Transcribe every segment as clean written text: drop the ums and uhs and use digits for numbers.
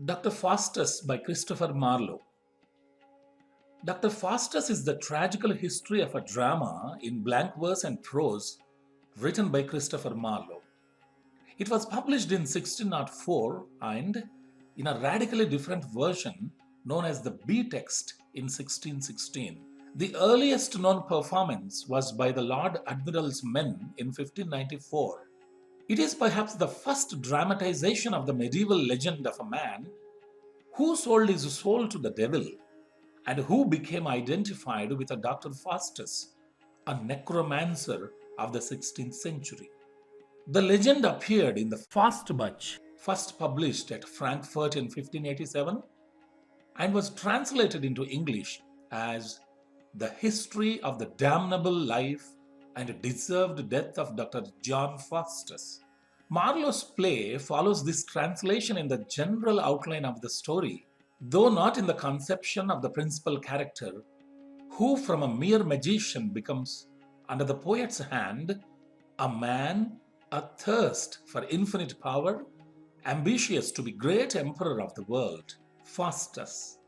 Dr. Faustus by Christopher Marlowe. Dr. Faustus is the tragical history of a drama in blank verse and prose written by Christopher Marlowe. It was published in 1604 and in a radically different version known as the B text in 1616. The earliest known performance was by the Lord Admiral's men in 1594. It is perhaps the first dramatization of the medieval legend of a man who sold his soul to the devil and who became identified with a Dr. Faustus, a necromancer of the 16th century. The legend appeared in the Faustbuch, first published at Frankfurt in 1587, and was translated into English as The History of the Damnable Life and Deserved Death of Dr. John Faustus. Marlowe's play follows this translation in the general outline of the story, though not in the conception of the principal character, who from a mere magician becomes, under the poet's hand, a man athirst for infinite power, ambitious to be great emperor of the world. Faustus,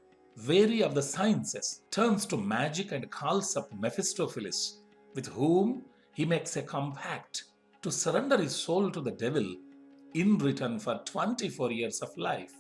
weary of the sciences, turns to magic and calls up Mephistopheles, with whom he makes a compact to surrender his soul to the devil in return for 24 years of life.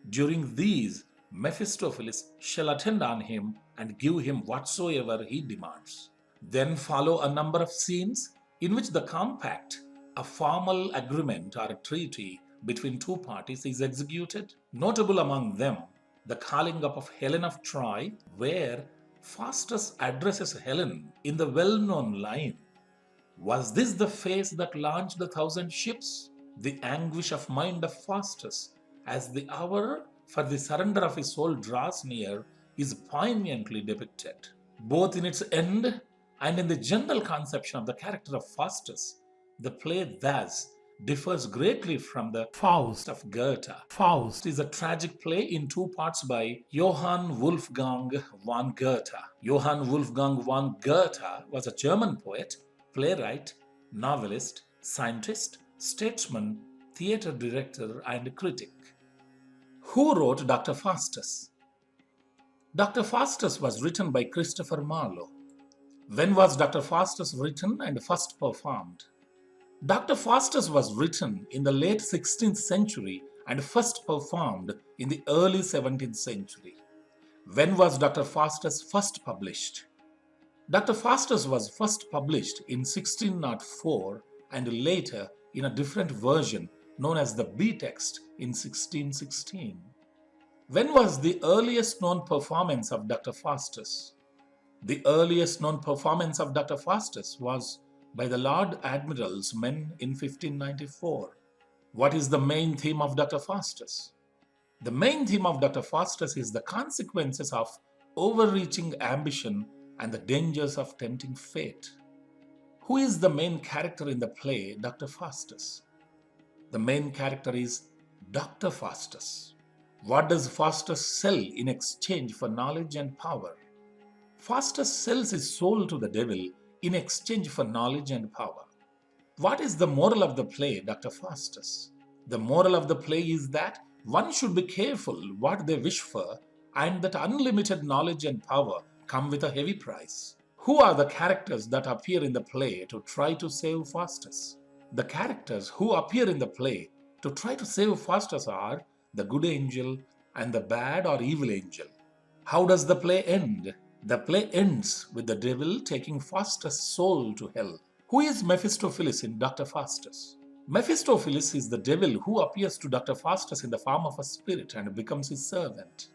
During these, Mephistopheles shall attend on him and give him whatsoever he demands. Then follow a number of scenes in which the compact, a formal agreement or a treaty between two parties, is executed. Notable among them, the calling up of Helen of Troy, where Faustus addresses Helen in the well-known line, "Was this the face that launched the 1,000 ships?" The anguish of mind of Faustus, as the hour for the surrender of his soul draws near, is poignantly depicted. Both in its end and in the general conception of the character of Faustus, the play thus differs greatly from the Faust of Goethe. Faust is a tragic play in two parts by Johann Wolfgang von Goethe. Johann Wolfgang von Goethe was a German poet, playwright, novelist, scientist, statesman, theatre director, and critic. Who wrote Dr. Faustus? Dr. Faustus was written by Christopher Marlowe. When was Dr. Faustus written and first performed? Dr. Faustus was written in the late 16th century and first performed in the early 17th century. When was Dr. Faustus first published? Dr. Faustus was first published in 1604 and later in a different version known as the B text in 1616. When was the earliest known performance of Dr. Faustus? The earliest known performance of Dr. Faustus was by the Lord Admiral's men in 1594. What is the main theme of Dr. Faustus? The main theme of Dr. Faustus is the consequences of overreaching ambition and the dangers of tempting fate. Who is the main character in the play Dr. Faustus? The main character is Dr. Faustus. What does Faustus sell in exchange for knowledge and power? Faustus sells his soul to the devil in exchange for knowledge and power. What is the moral of the play, Dr. Faustus? The moral of the play is that one should be careful what they wish for and that unlimited knowledge and power come with a heavy price. Who are the characters that appear in the play to try to save Faustus? The characters who appear in the play to try to save Faustus are the good angel and the bad or evil angel. How does the play end? The play ends with the devil taking Faustus' soul to hell. Who is Mephistopheles in Dr. Faustus? Mephistopheles is the devil who appears to Dr. Faustus in the form of a spirit and becomes his servant.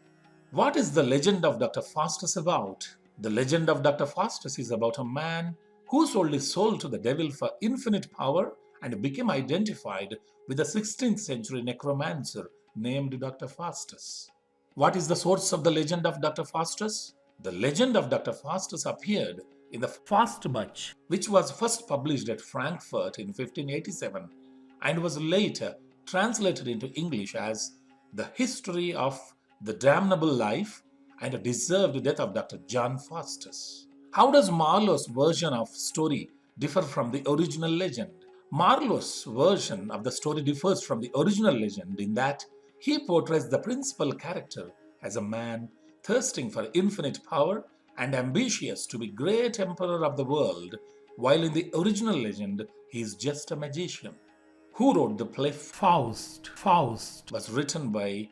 What is the legend of Dr. Faustus about? The legend of Dr. Faustus is about a man who sold his soul to the devil for infinite power and became identified with the 16th century necromancer named Dr. Faustus. What is the source of the legend of Dr. Faustus? The legend of Dr. Faustus appeared in the Faustbuch, which was first published at Frankfurt in 1587 and was later translated into English as The History of the Damnable Life and Deserved Death of Dr. John Faustus. How does Marlowe's version of story differ from the original legend? Marlowe's version of the story differs from the original legend in that He portrays the principal character as a man thirsting for infinite power and ambitious to be great emperor of the world, while in the original legend he is just a magician. Who wrote the play Faust? Faust was written by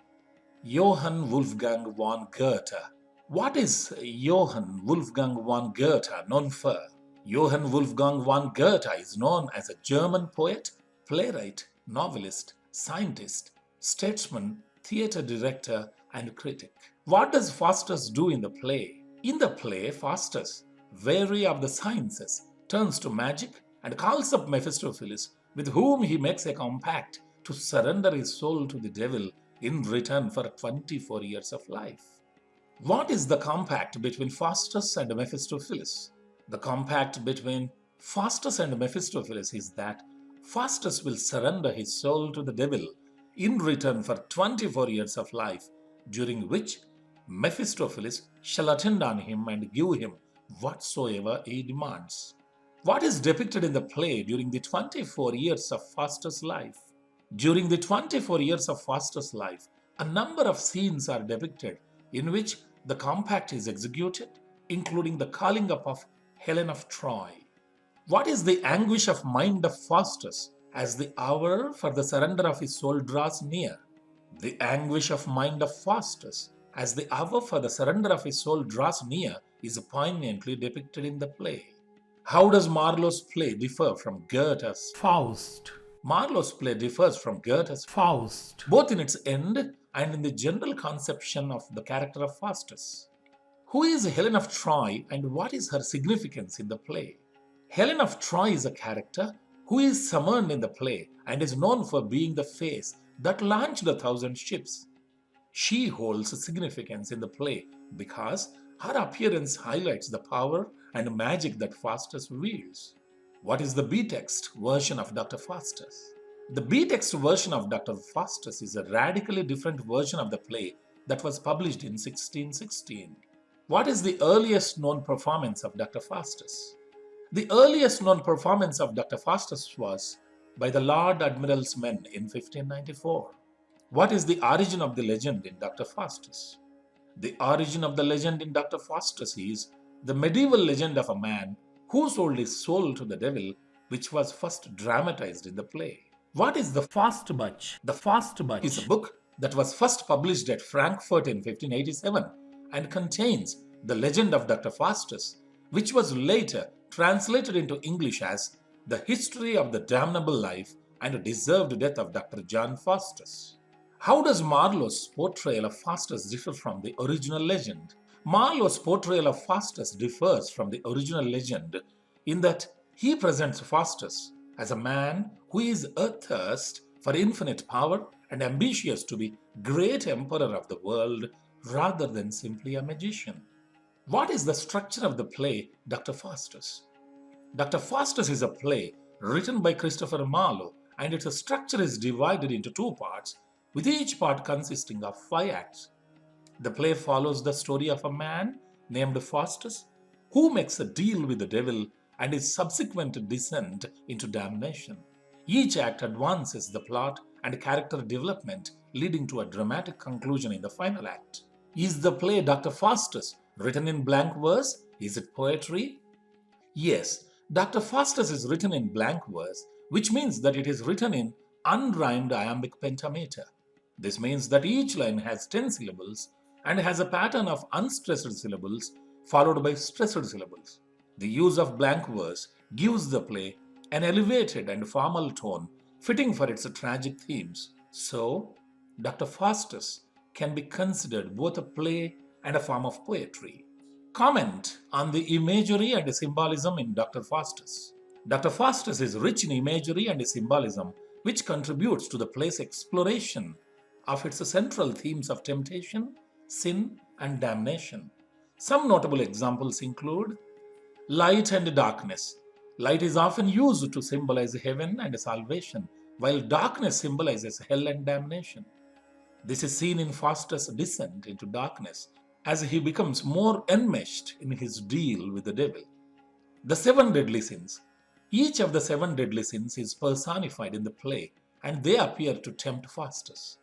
Johann Wolfgang von Goethe. What is Johann Wolfgang von Goethe known for? Johann Wolfgang von Goethe is known as a German poet, playwright, novelist, scientist, statesman, theatre director, and critic. What does Faustus do in the play? In the play, Faustus, weary of the sciences, turns to magic and calls up Mephistopheles, with whom he makes a compact to surrender his soul to the devil in return for 24 years of life. What is the compact between Faustus and Mephistopheles? The compact between Faustus and Mephistopheles is that Faustus will surrender his soul to the devil in return for 24 years of life, during which Mephistopheles shall attend on him and give him whatsoever he demands. What is depicted in the play during the 24 years of Faustus' life? During the 24 years of Faustus' life, a number of scenes are depicted in which the compact is executed, including the calling up of Helen of Troy. What is the anguish of mind of Faustus as the hour for the surrender of his soul draws near? The anguish of mind of Faustus as the hour for the surrender of his soul draws near is poignantly depicted in the play. How does Marlowe's play differ from Goethe's Faust? Marlowe's play differs from Goethe's Faust, both in its end and in the general conception of the character of Faustus. Who is Helen of Troy and what is her significance in the play? Helen of Troy is a character who is summoned in the play and is known for being the face that launched 1,000 ships. She holds significance in the play because her appearance highlights the power and magic that Faustus wields. What is the B-text version of Dr. Faustus? The B-text version of Dr. Faustus is a radically different version of the play that was published in 1616. What is the earliest known performance of Dr. Faustus? The earliest known performance of Dr. Faustus was by the Lord Admiral's men in 1594. What is the origin of the legend in Dr. Faustus? The origin of the legend in Dr. Faustus is the medieval legend of a man who sold his soul to the devil, which was first dramatized in the play. What is the Faustbuch? The Faustbuch is a book that was first published at Frankfurt in 1587 and contains the legend of Dr. Faustus, which was later translated into English as The History of the Damnable Life and Deserved Death of Dr. John Faustus. How does Marlowe's portrayal of Faustus differ from the original legend? Marlowe's portrayal of Faustus differs from the original legend in that he presents Faustus as a man who is athirst for infinite power and ambitious to be great emperor of the world rather than simply a magician. What is the structure of the play Dr. Faustus? Dr. Faustus is a play written by Christopher Marlowe and its structure is divided into two parts, with each part consisting of 5 acts. The play follows the story of a man named Faustus who makes a deal with the devil and his subsequent descent into damnation. Each act advances the plot and character development, leading to a dramatic conclusion in the final act. Is the play Dr. Faustus written in blank verse? Is it poetry? Yes, Dr. Faustus is written in blank verse, which means that it is written in unrhymed iambic pentameter. This means that each line has 10 syllables and has a pattern of unstressed syllables followed by stressed syllables. The use of blank verse gives the play an elevated and formal tone fitting for its tragic themes. So, Dr. Faustus can be considered both a play and a form of poetry. Comment on the imagery and symbolism in Dr. Faustus. Dr. Faustus is rich in imagery and symbolism, which contributes to the play's exploration of its central themes of temptation, sin, and damnation. Some notable examples include light and darkness. Light is often used to symbolize heaven and salvation, while darkness symbolizes hell and damnation. This is seen in Faustus' descent into darkness as he becomes more enmeshed in his deal with the devil. The 7 deadly sins. Each of the 7 deadly sins is personified in the play, and they appear to tempt Faustus.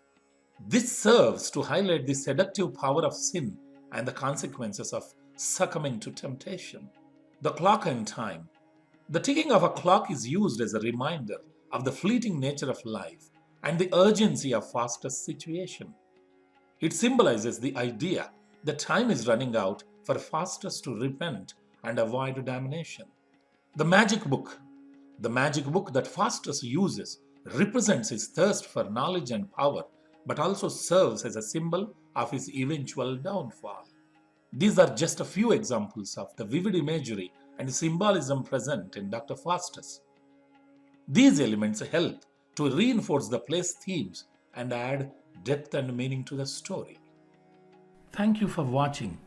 This serves to highlight the seductive power of sin and the consequences of succumbing to temptation. The clock and time. The ticking of a clock is used as a reminder of the fleeting nature of life and the urgency of Faustus' situation. It symbolizes the idea that time is running out for Faustus to repent and avoid damnation. The magic book. The magic book that Faustus uses represents his thirst for knowledge and power, but also serves as a symbol of his eventual downfall. These are just a few examples of the vivid imagery and symbolism present in Dr. Faustus. These elements help to reinforce the play's themes and add depth and meaning to the story. Thank you for watching.